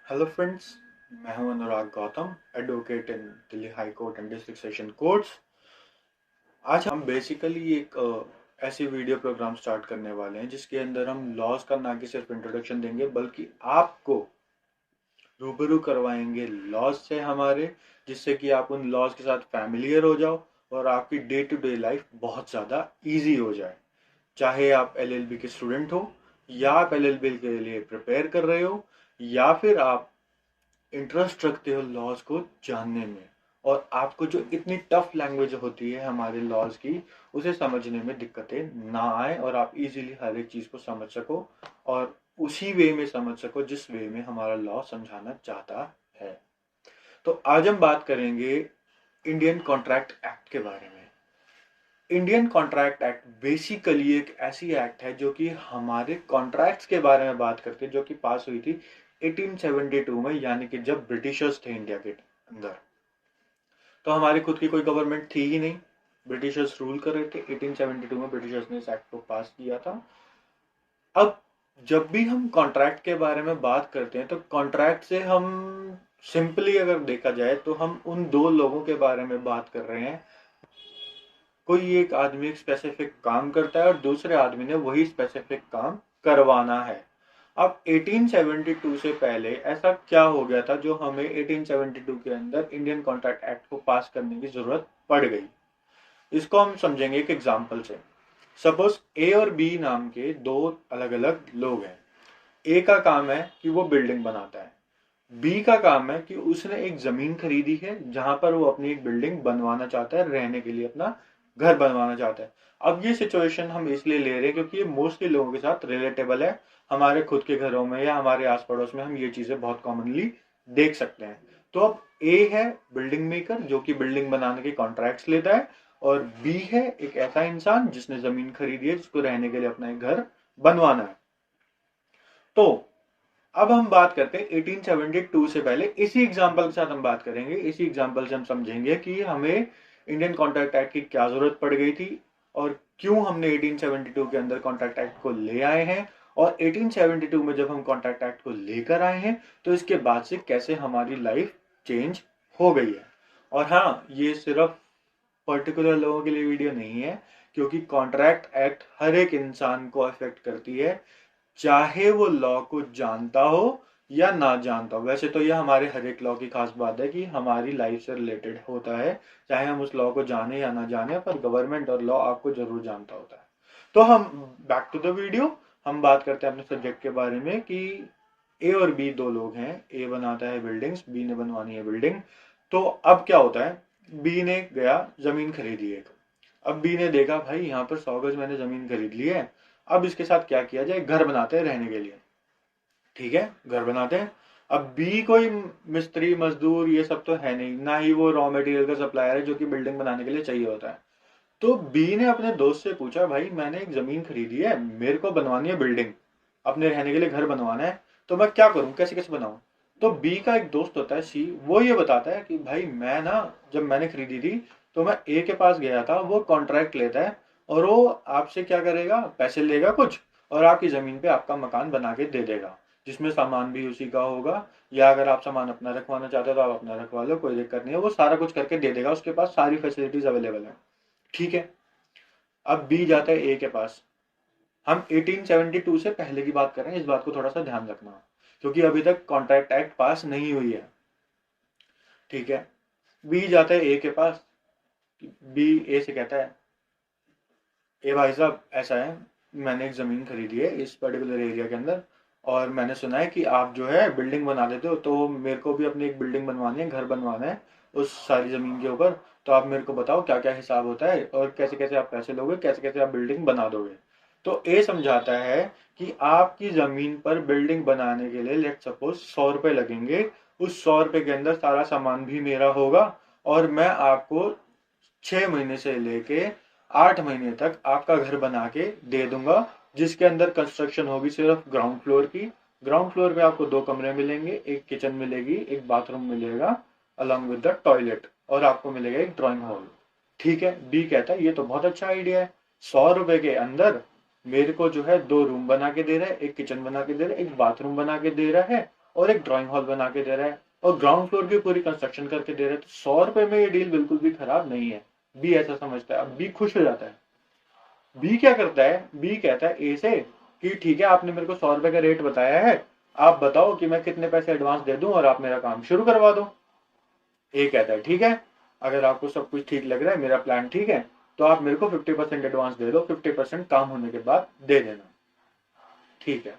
Hello friends, मैं हूं Anurag Gautam, advocate in Delhi high court and district session courts. आज हम बेसिकली एक ऐसी वीडियो प्रोग्राम स्टार्ट करने वाले हैं जिसके अंदर हम लॉज का ना कि सिर्फ इंट्रोडक्शन देंगे बल्कि आपको रूबरू करवाएंगे लॉज से हमारे, जिससे कि आप उन लॉज के साथ फैमिलियर हो जाओ और आपकी डे टू डे लाइफ बहुत ज़्यादा इजी हो जाए। चाहे आप एलएलबी के स्टूडेंट हो या आप एलएलबी के लिए प्रिपेयर कर रहे हो या फिर आप इंटरेस्ट रखते हो लॉज को जानने में और आपको जो इतनी टफ लैंग्वेज होती है हमारे लॉज की उसे समझने में दिक्कतें ना आए और आप इजीली हर एक चीज को समझ सको और उसी वे में समझ सको जिस वे में हमारा लॉ समझाना चाहता है। तो आज हम बात करेंगे इंडियन कॉन्ट्रैक्ट एक्ट के बारे में। इंडियन कॉन्ट्रैक्ट एक्ट बेसिकली एक ऐसी एक्ट है जो कि हमारे कॉन्ट्रैक्ट्स के बारे में बात करती है, जो कि पास हुई थी 1872 में, यानी कि जब ब्रिटिशर्स थे इंडिया के अंदर। तो हमारी खुद की कोई गवर्नमेंट थी ही नहीं, ब्रिटिशर्स रूल कर रहे थे। 1872 में ब्रिटिशर्स ने इस एक्ट को पास किया था। अब जब भी हम कॉन्ट्रैक्ट के बारे में बात करते हैं तो कॉन्ट्रैक्ट से हम सिंपली अगर देखा जाए तो हम उन दो लोगों के बारे में बात कर रहे हैं। कोई एक आदमी एक स्पेसिफिक काम करता है और दूसरे आदमी ने वही स्पेसिफिक काम करवाना है। अब 1872 से पहले ऐसा क्या हो गया था जो हमें 1872 के अंदर इंडियन कॉन्ट्रैक्ट एक्ट को पास करने की जरूरत पड़ गई। इसको हम समझेंगे एक एग्जांपल से। सपोज ए और बी नाम के दो अलग अलग लोग हैं। ए का काम है कि वो बिल्डिंग बनाता है, बी का काम है कि उसने एक जमीन खरीदी है जहां पर वो अपनी एक बिल्डिंग बनवाना चाहता है, रहने के लिए अपना घर बनवाना चाहता है। अब ये सिचुएशन हम इसलिए ले रहे हैं क्योंकि ये मोस्टली लोगों के साथ रिलेटेबल है। हमारे खुद के घरों में या हमारे आस पड़ोस में हम ये चीजें बहुत कॉमनली देख सकते हैं। तो अब ए है बिल्डिंग मेकर जो कि बिल्डिंग बनाने के कॉन्ट्रैक्ट्स लेता है, और बी है एक ऐसा इंसान जिसने जमीन खरीदी है जिसको रहने के लिए अपना एक घर बनवाना है। तो अब हम बात करते हैं 1872 से पहले। इसी एग्जांपल के साथ हम बात करेंगे, इसी एग्जांपल से हम समझेंगे कि हमें इंडियन कॉन्ट्रैक्ट एक्ट की क्या जरूरत पड़ गई थी और क्यों हमने 1872 के अंदर कॉन्ट्रैक्ट एक्ट को ले आए हैं, और 1872 में जब हम कॉन्ट्रैक्ट एक्ट को लेकर आए हैं तो इसके बाद से कैसे हमारी लाइफ चेंज हो गई है। और हाँ, ये सिर्फ पर्टिकुलर लोगों के लिए वीडियो नहीं है, क्योंकि कॉन्ट्रैक्ट एक्ट हर एक इंसान को अफेक्ट करती है, चाहे वो लॉ को जानता हो या ना जानता हो। वैसे तो ये हमारे हर एक लॉ की खास बात है कि हमारी लाइफ से रिलेटेड होता है, चाहे हम उस लॉ को जाने या ना जाने, पर गवर्नमेंट और लॉ आपको जरूर जानता होता है। तो हम बैक टू द वीडियो, हम बात करते हैं अपने सब्जेक्ट के बारे में कि ए और बी दो लोग हैं। ए बनाता है बिल्डिंग्स, बी ने बनवानी है बिल्डिंग। तो अब क्या होता है, बी ने गया जमीन खरीदी एक। अब बी ने देखा भाई यहाँ पर 100 गज मैंने जमीन खरीद ली है, अब इसके साथ क्या किया जाए, घर बनाते हैं रहने के लिए। ठीक है, घर बनाते हैं। अब बी कोई मिस्त्री मजदूर ये सब तो है नहीं, ना ही वो रॉ मटेरियल का सप्लायर है जो कि बिल्डिंग बनाने के लिए चाहिए होता है। तो बी ने अपने दोस्त से पूछा, भाई मैंने एक जमीन खरीदी है, मेरे को बनवानी है बिल्डिंग, अपने रहने के लिए घर बनवाना है, तो मैं क्या करूं, कैसे कैसे बनाऊं। तो बी का एक दोस्त होता है सी, वो ये बताता है कि भाई मैं ना, जब मैंने खरीदी थी तो मैं ए के पास गया था, वो कॉन्ट्रैक्ट लेता है और वो आपसे क्या करेगा, पैसे लेगा कुछ और आपकी जमीन पे आपका मकान बना के दे देगा, जिसमें सामान भी उसी का होगा। या अगर आप सामान अपना रखवाना चाहते हो तो आप अपना रखवा लो, कोई दिक्कत नहीं है, वो सारा कुछ करके दे देगा, उसके पास सारी फैसिलिटीज अवेलेबल है। ठीक है। अब बी जाता है ए के पास। हम 1872 से पहले की बात कर रहे हैं, इस बात को थोड़ा सा ध्यान रखना, क्योंकि अभी तक कॉन्ट्रैक्ट एक्ट पास नहीं हुई है। ठीक है। बी जाता है ए के पास। बी ए से कहता है, ए भाई साहब ऐसा है, मैंने एक ज़मीन खरीदी है इस पर्टिकुलर एरिया के अंदर, और मैंने सुना है कि आप जो है बिल्डिंग बना देते हो, तो मेरे को भी अपनी एक बिल्डिंग बनवानी है, घर बनवाना है उस सारी ज़मीन के ऊपर। तो आप मेरे को बताओ क्या क्या हिसाब होता है और कैसे कैसे आप पैसे लोगे, कैसे कैसे आप बिल्डिंग बना दोगे। तो ए समझाता है कि आपकी ज़मीन पर बिल्डिंग बनाने के लिए लेट सपोज 100 रुपये लगेंगे, उस 100 रुपये के अंदर सारा सामान भी मेरा होगा, और मैं आपको 6 महीने से लेके 8 महीने तक आपका घर बना के दे दूंगा, जिसके अंदर कंस्ट्रक्शन होगी सिर्फ ग्राउंड फ्लोर की। ग्राउंड फ्लोर पे आपको 2 कमरे मिलेंगे, एक किचन मिलेगी, एक बाथरूम मिलेगा अलॉन्ग विद द टॉयलेट, और आपको मिलेगा एक ड्राइंग हॉल। ठीक है। बी कहता है ये तो बहुत अच्छा आइडिया है, 100 रुपए के अंदर मेरे को जो है 2 रूम बना के दे रहा है, एक किचन बना के दे रहा है, एक बाथरूम बना के दे रहा है, और एक ड्राइंग हॉल बना के दे रहा है और ग्राउंड फ्लोर की पूरी कंस्ट्रक्शन करके दे रहा है, तो 100 रुपए में ये डील बिल्कुल भी खराब नहीं है। बी ऐसा समझता है। अब बी खुश हो जाता है। बी क्या करता है, बी कहता है ए से कि ठीक है, आपने मेरे को 100 रुपए का रेट बताया है, आप बताओ कि मैं कितने पैसे एडवांस दे दूं और आप मेरा काम शुरू करवा दो। ए कहता है ठीक है, अगर आपको सब कुछ ठीक लग रहा है, मेरा प्लान ठीक है, तो आप मेरे को 50% एडवांस दे दो, 50% काम होने के बाद दे देना। ठीक है।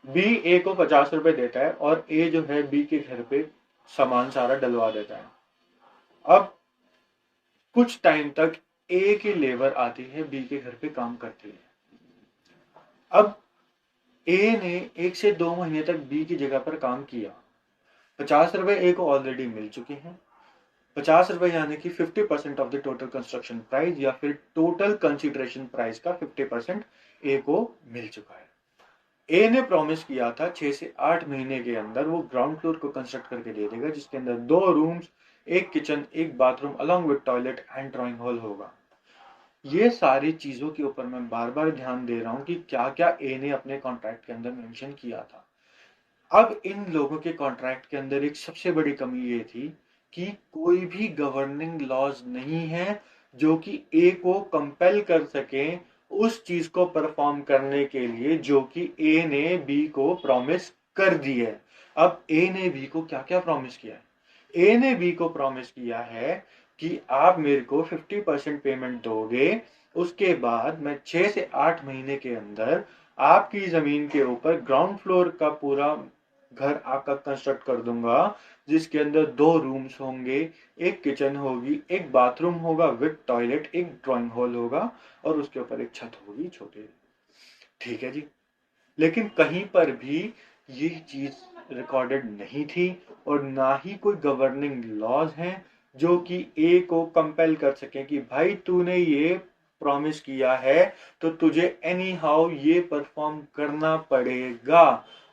बी ए को 50 रुपए देता है और ए जो है बी के घर पे सामान सारा डलवा देता है। अब कुछ टाइम तक ए की लेबर आती है, बी के घर पे काम करती है। अब ए ने 1 से 2 महीने तक बी की जगह पर काम किया। 50 रुपए ए को ऑलरेडी मिल चुके हैं। 50 रुपए यानी कि 50% of the total construction price या फिर टोटल कंसिडरेशन प्राइस का 50% ए को मिल चुका है। ए ने प्रॉमिस किया था 6 से 8 महीने के अंदर वो ग्राउंड फ्लोर को कंस्ट्रक्ट करके दे देगा, जिसके अंदर 2 रूम्स, एक किचन, एक bathroom along with toilet and drawing hall होगा। ये सारी चीजों के ऊपर मैं बार बार ध्यान दे रहा हूं कि क्या क्या ए ने अपने कॉन्ट्रैक्ट के अंदर मेंशन किया था। अब इन लोगों के कॉन्ट्रैक्ट के अंदर एक सबसे बड़ी कमी ये थी कि कोई भी गवर्निंग लॉज नहीं है जो कि ए को कंपेल कर सके उस चीज को परफॉर्म करने के लिए जो कि ए ने बी को प्रॉमिस कर दी है। अब ए ने बी को क्या क्या प्रॉमिस किया है? ए ने बी को प्रॉमिस किया है कि आप मेरे को 50% पेमेंट दोगे, उसके बाद मैं 6 से 8 महीने के अंदर आपकी जमीन के ऊपर ग्राउंड फ्लोर का पूरा घर आपका कंस्ट्रक्ट कर दूंगा, जिसके अंदर 2 रूम्स होंगे, एक किचन होगी, एक बाथरूम होगा विद टॉयलेट, एक ड्राइंग हॉल होगा और उसके ऊपर एक छत होगी छोटी। ठीक है जी। लेकिन कहीं पर भी ये चीज रिकॉर्डेड नहीं थी और ना ही कोई गवर्निंग लॉज हैं जो कि ए को कंपेल कर सके कि भाई तूने ये प्रॉमिस किया है तो तुझे एनी हाउ ये परफॉर्म करना पड़ेगा।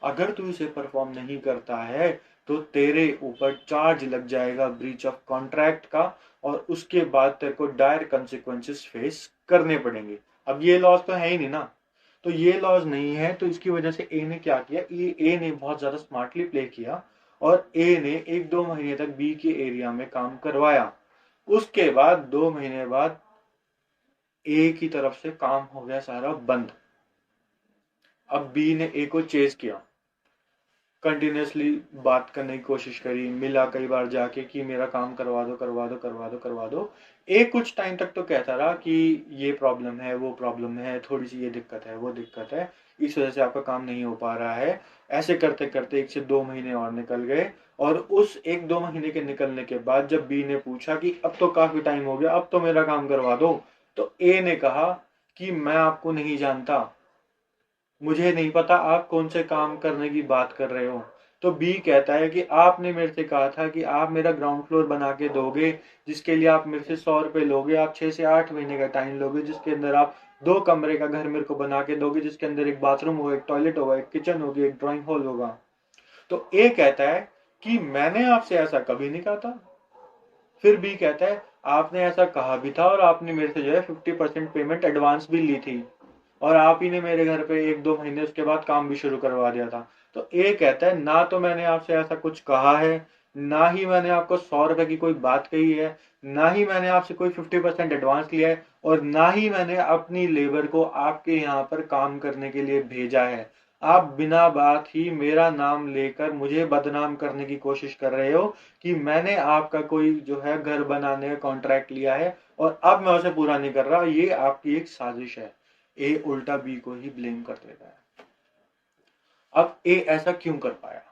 अगर तू इसे परफॉर्म नहीं करता है तो तेरे ऊपर चार्ज लग जाएगा ब्रीच ऑफ कॉन्ट्रैक्ट का और उसके बाद तेरे को डायर कंसिक्वेंसेस फेस करने पड़ेंगे। अब ये लॉज तो है ही नहीं ना, तो ये लॉज नहीं है, तो इसकी वजह से ए ने क्या किया, ए ने बहुत ज्यादा स्मार्टली प्ले किया और ए ने 1-2 महीने तक बी के एरिया में काम करवाया। उसके बाद 2 महीने बाद ए की तरफ से काम हो गया सारा बंद। अब बी ने ए को चेज किया, कंटिन्यूसली बात करने की कोशिश करी, मिला कई बार जाके कि मेरा काम करवा दो करवा दो करवा दो करवा दो। एक कुछ टाइम तक तो कहता रहा कि ये प्रॉब्लम है, वो प्रॉब्लम है, थोड़ी सी ये दिक्कत है, वो दिक्कत है, इस वजह से आपका काम नहीं हो पा रहा है। ऐसे करते करते 1 से 2 महीने और निकल गए और उस 1-2 महीने के निकलने के बाद जब बी ने पूछा कि अब तो काफी टाइम हो गया, अब तो मेरा काम करवा दो, तो ए ने कहा कि मैं आपको नहीं जानता, मुझे नहीं पता आप कौन से काम करने की बात कर रहे हो। तो बी कहता है कि आपने मेरे से कहा था कि आप मेरा ग्राउंड फ्लोर बना के दोगे, जिसके लिए आप मेरे से 100 रुपए लोगे, आप 6 से 8 महीने का टाइम लोगे, जिसके अंदर आप 2 कमरे का घर मेरे को बना के दोगे, जिसके अंदर एक बाथरूम होगा, एक टॉयलेट होगा, एक किचन होगी, एक ड्राइंग हॉल होगा। तो ए कहता है कि मैंने आपसे ऐसा कभी नहीं कहा था। फिर बी कहता है आपने ऐसा कहा भी था और आपने मेरे से जो है 50% पेमेंट एडवांस भी ली थी और आप ही ने मेरे घर पे 1-2 महीने उसके बाद काम भी शुरू करवा दिया था। तो ए कहता है ना तो मैंने आपसे ऐसा कुछ कहा है, ना ही मैंने आपको 100 रुपए की कोई बात कही है, ना ही मैंने आपसे कोई 50% एडवांस लिया है और ना ही मैंने अपनी लेबर को आपके यहाँ पर काम करने के लिए भेजा है। आप बिना बात ही मेरा नाम लेकर मुझे बदनाम करने की कोशिश कर रहे हो कि मैंने आपका कोई जो है घर बनाने का कॉन्ट्रैक्ट लिया है और अब मैं उसे पूरा नहीं कर रहा, ये आपकी एक साजिश है। ए उल्टा बी को ही ब्लेम कर देता है। अब ए ऐसा क्यों कर पाया?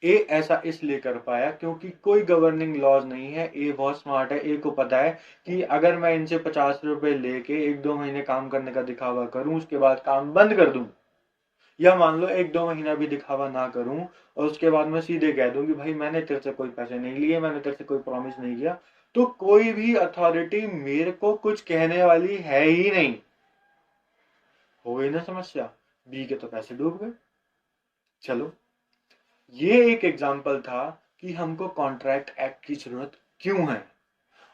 ए ऐसा इसलिए कर पाया क्योंकि कोई गवर्निंग लॉज नहीं है। ए बहुत स्मार्ट है, ए को पता है कि अगर मैं इनसे 50 रुपए लेके 1-2 महीने काम करने का दिखावा करूं, उसके बाद काम बंद कर दूं, या मान लो 1-2 महीना भी दिखावा ना करूं और उसके बाद मैं सीधे कह दूं कि भाई मैंने तेरे से कोई पैसे नहीं लिए, मैंने तेरे से कोई प्रॉमिस नहीं किया, तो कोई भी अथॉरिटी मेरे को कुछ कहने वाली है ही नहीं। हो गई ना समस्या, बी के तो पैसे डूब गए। चलो, ये एक एग्जाम्पल था कि हमको कॉन्ट्रैक्ट एक्ट की जरूरत क्यों है।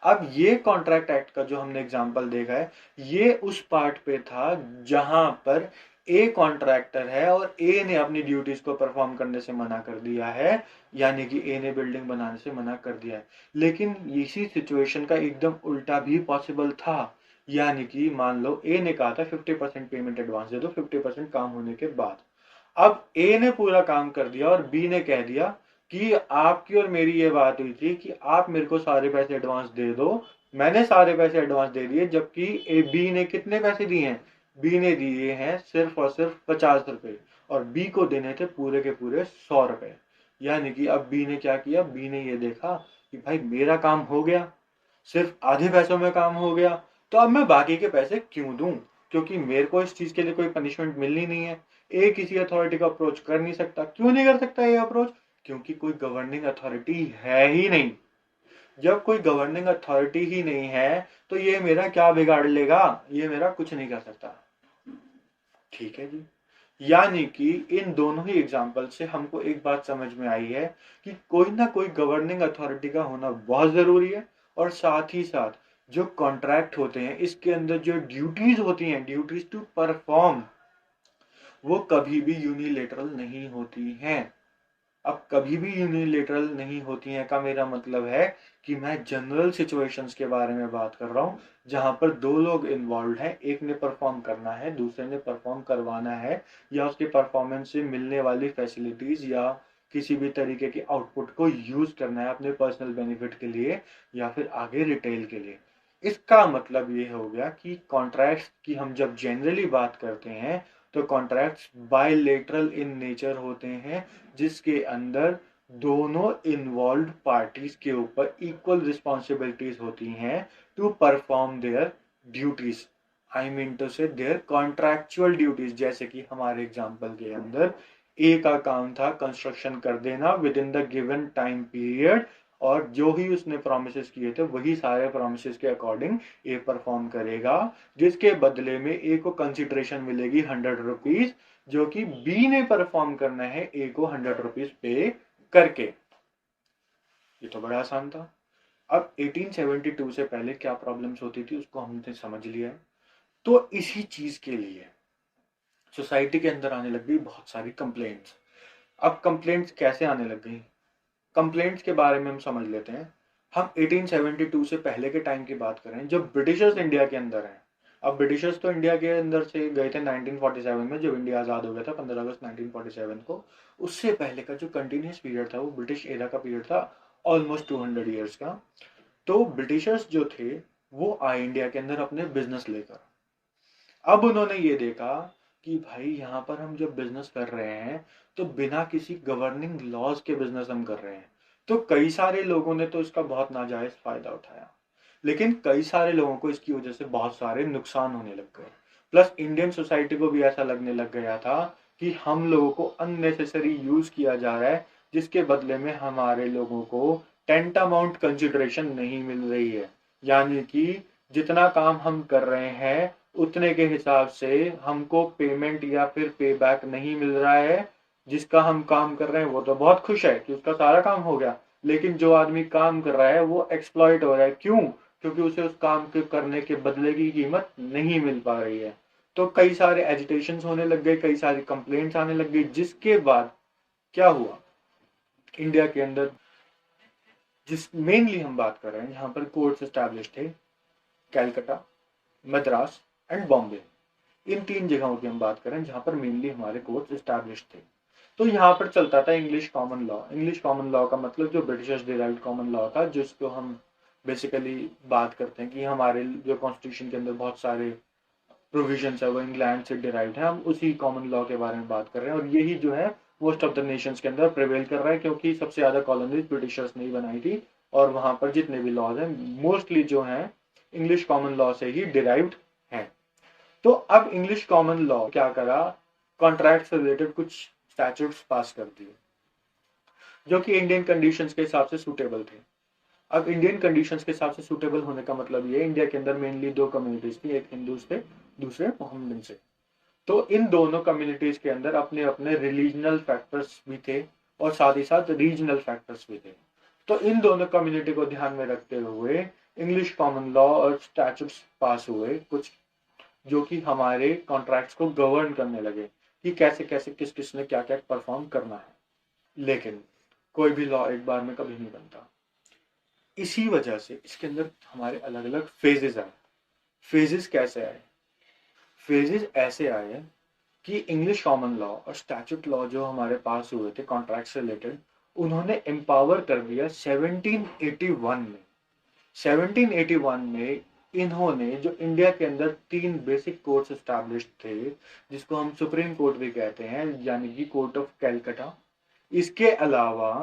अब ये कॉन्ट्रैक्ट एक्ट का जो हमने एग्जाम्पल देखा है, ये उस पार्ट पे था जहां पर ए कॉन्ट्रैक्टर है और ए ने अपनी ड्यूटीज को परफॉर्म करने से मना कर दिया है, यानी कि ए ने बिल्डिंग बनाने से मना कर दिया है। लेकिन इसी सिचुएशन का एकदम उल्टा भी पॉसिबल था, यानी कि मान लो ए ने कहा था 50% पेमेंट एडवांस दे दो 50% काम होने के बाद। अब ए ने पूरा काम कर दिया और बी ने कह दिया कि आपकी और मेरी ये बात हुई थी कि आप मेरे को सारे पैसे एडवांस दे दो, मैंने सारे पैसे एडवांस दे दिए, जबकि ए बी ने कितने पैसे दिए हैं, बी ने दिए हैं सिर्फ और सिर्फ 50 रुपए और बी को देने थे पूरे के पूरे 100 रुपए। यानी कि अब बी ने क्या किया, बी ने ये देखा कि भाई मेरा काम हो गया, सिर्फ आधे पैसों में काम हो गया, तो अब मैं बाकी के पैसे क्यों दूं, क्योंकि मेरे को इस चीज के लिए कोई पनिशमेंट मिलनी नहीं है। ए किसी अथॉरिटी को अप्रोच कर नहीं सकता, क्यों नहीं कर सकता ये अप्रोच, क्योंकि कोई गवर्निंग अथॉरिटी है ही नहीं। जब कोई गवर्निंग अथॉरिटी ही नहीं है तो ये मेरा क्या बिगाड़ लेगा, ये मेरा कुछ नहीं कर सकता। ठीक है जी। यानी कि इन दोनों ही एग्जाम्पल से हमको एक बात समझ में आई है कि कोई ना कोई गवर्निंग अथॉरिटी का होना बहुत जरूरी है, और साथ ही साथ जो कॉन्ट्रैक्ट होते हैं इसके अंदर जो ड्यूटीज होती हैं, ड्यूटीज टू परफॉर्म, वो कभी भी यूनिलेटरल नहीं होती हैं। अब कभी भी यूनिलेटरल नहीं होती हैं का मेरा मतलब है कि मैं जनरल सिचुएशंस के बारे में बात कर रहा हूं, जहां पर दो लोग इन्वॉल्व हैं, एक ने परफॉर्म करना है, दूसरे ने परफॉर्म करवाना है, या उसके परफॉर्मेंस से मिलने वाली फैसिलिटीज या किसी भी तरीके के आउटपुट को यूज करना है अपने पर्सनल बेनिफिट के लिए या फिर आगे रिटेल के लिए। इसका मतलब ये हो गया कि कॉन्ट्रैक्ट्स की हम जब जनरली बात करते हैं तो कॉन्ट्रैक्ट्स बायलेटरल इन नेचर होते हैं, जिसके अंदर दोनों इन्वॉल्व पार्टीज के ऊपर इक्वल रिस्पॉन्सिबिलिटीज होती हैं to perform their duties, I mean to say their contractual duties. जैसे कि हमारे एग्जांपल के अंदर ए का काम था कंस्ट्रक्शन कर देना with in the given time period, और जो ही उसने प्रोमिस किए थे वही सारे प्रोमिस के अकॉर्डिंग ए परफॉर्म करेगा, जिसके बदले में ए को कंसिडरेशन मिलेगी 100 रुपीज, जो कि बी ने परफॉर्म करना है ए को 100 रुपीज पे करके। ये तो बड़ा आसान था। अब 1872 से पहले क्या प्रॉब्लम्स होती थी उसको हमने समझ लिया है। तो इसी चीज के लिए सोसाइटी के अंदर आने लग गई बहुत सारी कंप्लेंट्स। अब कंप्लेंट्स कैसे आने लग गई, कंप्लेंट्स के बारे में हम समझ लेते हैं। हम 1872 से पहले के टाइम की बात करें जब ब्रिटिशर्स इंडिया के अंदर हैं। अब ब्रिटिशर्स तो इंडिया के अंदर से गए थे 1947 में, जब इंडिया आज़ाद हो गया था 15 अगस्त 1947 को। उससे पहले का जो कंटिन्यूस पीरियड था वो ब्रिटिश एरा का पीरियड था, ऑलमोस्ट 200 ईयर्स का। तो ब्रिटिशर्स जो थे वो आए इंडिया के अंदर अपने बिजनेस लेकर। अब उन्होंने ये देखा कि भाई यहाँ पर हम जब बिजनेस कर रहे हैं तो बिना किसी गवर्निंग लॉज के बिजनेस हम कर रहे हैं। तो कई सारे लोगों ने तो इसका बहुत नाजायज फायदा उठाया, लेकिन कई सारे लोगों को इसकी वजह से बहुत सारे नुकसान होने लग गए। प्लस इंडियन सोसाइटी को भी ऐसा लगने लग गया था कि हम लोगों को अननेसेसरी यूज किया जा रहा है, जिसके बदले में हमारे लोगों को टेंट अमाउंट कंसिडरेशन नहीं मिल रही है। यानी कि जितना काम हम कर रहे हैं उतने के हिसाब से हमको पेमेंट या फिर पे बैक नहीं मिल रहा है। जिसका हम काम कर रहे हैं वो तो बहुत खुश है कि उसका सारा काम हो गया, लेकिन जो आदमी काम कर रहा है वो एक्सप्लॉइट हो रहा है। क्यों? क्योंकि उसे उस काम के करने के बदले की कीमत नहीं मिल पा रही है। तो कई सारे एजिटेशन होने लग गए, कई सारी कंप्लेंट्स आने लग गई, जिसके बाद क्या हुआ इंडिया के अंदर, जिस मेनली हम बात कर रहे हैं जहां पर कोर्ट्स एस्टैब्लिश थे, कैलकाटा, मद्रास एंड बॉम्बे। इन तीन जगहों की हम बात करें जहां पर मेनली हमारे कोर्ट्स एस्टैब्लिश थे। तो यहाँ पर चलता था English common law. English common law का मतलब जो ब्रिटिशर्स डिराइव्ड कॉमन लॉ था, जिसको हम बेसिकली बात करते हैं कि हमारे जो कॉन्स्टिट्यूशन के अंदर बहुत सारे प्रोविजन है वो इंग्लैंड से डिराइव्ड है। हम उसी कॉमन लॉ के बारे में बात कर रहे हैं, और यही जो है मोस्ट ऑफ द नेशंस के अंदर प्रिवेल कर रहा है, क्योंकि सबसे ज्यादा कॉलोनीज ब्रिटिशर्स ने ही बनाई थी, और वहां पर जितने भी लॉज हैं मोस्टली जो हैं इंग्लिश कॉमन लॉ से ही डिराइव्ड हैं। तो अब इंग्लिश कॉमन लॉ क्या करा, कॉन्ट्रैक्ट से रिलेटेड कुछ स्टैट्यूट्स पास कर दिए जो कि इंडियन कंडीशंस के हिसाब से सूटेबल थे। अब इंडियन कंडीशंस के हिसाब से सूटेबल होने का मतलब ये, इंडिया के अंदर मेनली दो कम्युनिटीज थी, एक हिंदूज थे, दूसरे मोहम्मदन से। तो इन दोनों कम्युनिटीज के अंदर अपने अपने रिलीजनल फैक्टर्स भी थे और साथ ही साथ रीजनल फैक्टर्स भी थे। तो इन दोनों कम्युनिटी को ध्यान में रखते हुए इंग्लिश कॉमन लॉ और स्टैट्यूट्स पास हुए कुछ जो कि हमारे कॉन्ट्रैक्ट्स को गवर्न करने लगे कि कैसे कैसे किस किस ने क्या क्या परफॉर्म करना है। लेकिन कोई भी लॉ एक बार में कभी नहीं बनता। इसी वजह से इसके अंदर हमारे अलग अलग फेजेस आए। फेजेस कैसे आए? फेजेस ऐसे आए कि इंग्लिश कॉमन लॉ और स्टैट्यूट लॉ जो हमारे पास हुए थे कॉन्ट्रैक्ट से रिलेटेड, उन्होंने एम्पावर कर दिया 1781 में। 1781 में इन्होंने जो इंडिया के अंदर 3 बेसिक कोर्ट्स एस्टैब्लिश थे, जिसको हम सुप्रीम कोर्ट भी कहते हैं, यानी कि कोर्ट ऑफ कैलकटा, इसके अलावा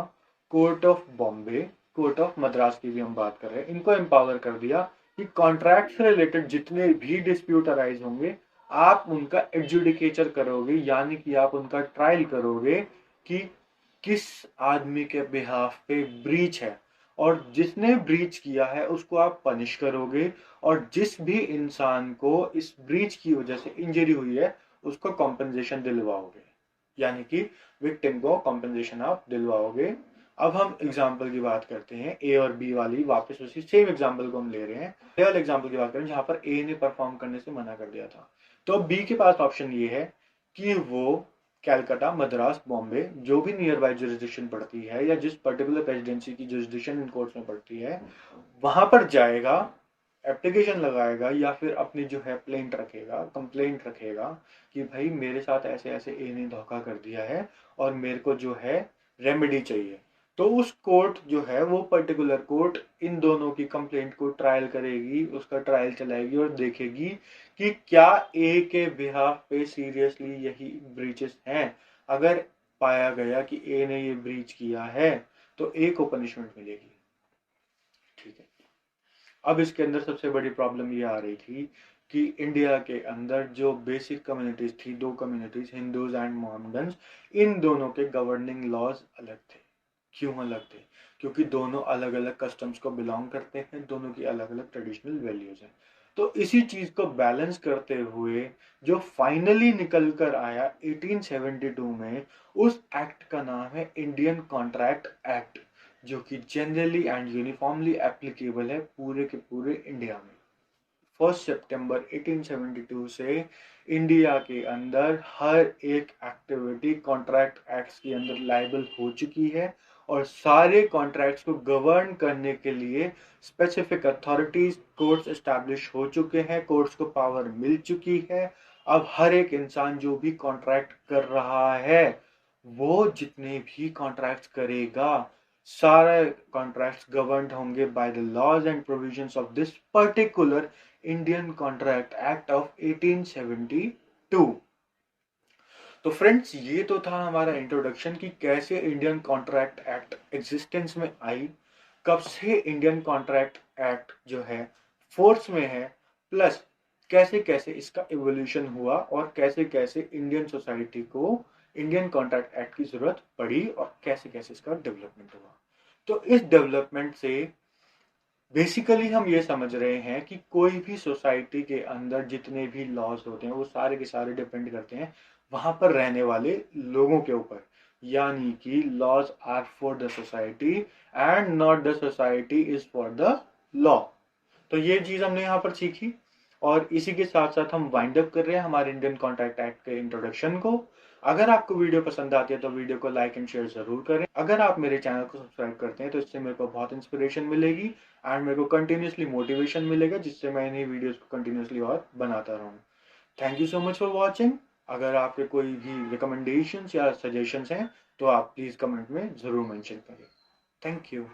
court of Bombay, court of Madras की भी हम बात कर रहे हैं, इनको एम्पावर कर दिया कि कॉन्ट्रैक्ट से रिलेटेड जितने भी डिस्प्यूट अराइज होंगे आप उनका एडजुडिकेचर करोगे, यानी कि आप उनका ट्रायल करोगे कि किस आदमी के बिहाफ पे ब्रीच है, और जिसने ब्रीच किया है उसको आप पनिश करोगे, और जिस भी इंसान को इस ब्रीच की वजह से इंजरी हुई है उसको कॉम्पेंसेशन दिलवाओगे, यानी कि विक्टिम को कॉम्पेंसेशन आप दिलवाओगे। अब हम एग्जाम्पल की बात करते हैं, ए और बी वाली, वापस उसी सेम एग्जाम्पल को हम ले रहे हैं। ए वाले एग्जाम्पल की बात करें जहां पर ए ने परफॉर्म करने से मना कर दिया था, तो बी के पास ऑप्शन ये है कि वो कैलकाटा, मद्रास, बॉम्बे, जो भी नियर बाय जुरिस्डिक्शन पड़ती है या जिस पर्टिकुलर प्रेसिडेंसी की जुरिस्डिक्शन इन कोर्ट्स में पड़ती है वहां पर जाएगा, एप्लीकेशन लगाएगा या फिर अपनी जो है प्लेंट रखेगा, कंप्लेंट रखेगा कि भाई मेरे साथ ऐसे ऐसे ए ने धोखा कर दिया है और मेरे को जो है रेमेडी चाहिए। तो उस कोर्ट जो है वो पर्टिकुलर कोर्ट इन दोनों की कंप्लेंट को ट्रायल करेगी, उसका ट्रायल चलाएगी और देखेगी कि क्या ए के बिहाफ पे सीरियसली यही ब्रीचेस हैं। अगर पाया गया कि ए ने ये ब्रीच किया है तो ए को पनिशमेंट मिलेगी। ठीक है। अब इसके अंदर सबसे बड़ी प्रॉब्लम ये आ रही थी कि इंडिया के अंदर जो बेसिक कम्युनिटीज थी, 2 कम्युनिटीज, हिंदूज एंड मोहम्मडन्स, इन दोनों के गवर्निंग लॉज अलग थे। क्यों अलग थे? क्योंकि दोनों अलग अलग कस्टम्स को बिलोंग करते हैं, दोनों की अलग अलग ट्रेडिशनल वैल्यूज हैं। तो इसी चीज को बैलेंस करते हुए जो फाइनली निकल कर आया 1872 में, उस एक्ट का नाम है इंडियन कॉन्ट्रैक्ट एक्ट, जो कि जनरली एंड यूनिफॉर्मली एप्लीकेबल है पूरे के पूरे इंडिया में। 1 सितंबर 1872 से इंडिया के अंदर हर एक एक्टिविटी कॉन्ट्रैक्ट एक्ट्स के अंदर लाइबल हो चुकी है, और सारे कॉन्ट्रैक्ट्स को गवर्न करने के लिए स्पेसिफिक अथॉरिटीज, कोर्ट्स एस्टैब्लिश हो चुके हैं, कोर्ट्स को पावर मिल चुकी है। अब हर एक इंसान जो भी कॉन्ट्रैक्ट कर रहा है, वो जितने भी कॉन्ट्रैक्ट्स करेगा, सारे कॉन्ट्रैक्ट्स गवर्नड होंगे by the laws and provisions of this particular Indian Contract Act of 1872। तो फ्रेंड्स, ये तो था हमारा इंट्रोडक्शन कि कैसे इंडियन कॉन्ट्रैक्ट एक्ट एग्जिस्टेंस में आई, कब से इंडियन कॉन्ट्रैक्ट एक्ट जो है फोर्स में है, प्लस कैसे कैसे इसका इवोल्यूशन हुआ और कैसे कैसे इंडियन सोसाइटी को इंडियन कॉन्ट्रैक्ट एक्ट की जरूरत पड़ी और कैसे कैसे इसका डेवलपमेंट हुआ। तो इस डेवलपमेंट से बेसिकली हम ये समझ रहे हैं कि कोई भी सोसाइटी के अंदर जितने भी लॉज होते हैं वो सारे के सारे डिपेंड करते हैं वहां पर रहने वाले लोगों के ऊपर, यानी कि laws are for the society and not the society is for the law. तो ये चीज हमने यहाँ पर सीखी, और इसी के साथ साथ हम वाइंड अप कर रहे हैं हमारे इंडियन कॉन्ट्रैक्ट एक्ट के इंट्रोडक्शन को। अगर आपको वीडियो पसंद आती है तो वीडियो को लाइक एंड शेयर जरूर करें। अगर आप मेरे चैनल को सब्सक्राइब करते हैं तो इससे मेरे को बहुत इंस्पिरेशन मिलेगी एंड मेरे को कंटिन्यूसली मोटिवेशन मिलेगा, जिससे मैं इन्हीं वीडियोस को कंटिन्यूसली और बनाता रहूँ। Thank you so much for watching. अगर आपके कोई भी रिकमेंडेशंस या सजेशंस हैं तो आप प्लीज कमेंट में जरूर मेंशन करें। Thank you.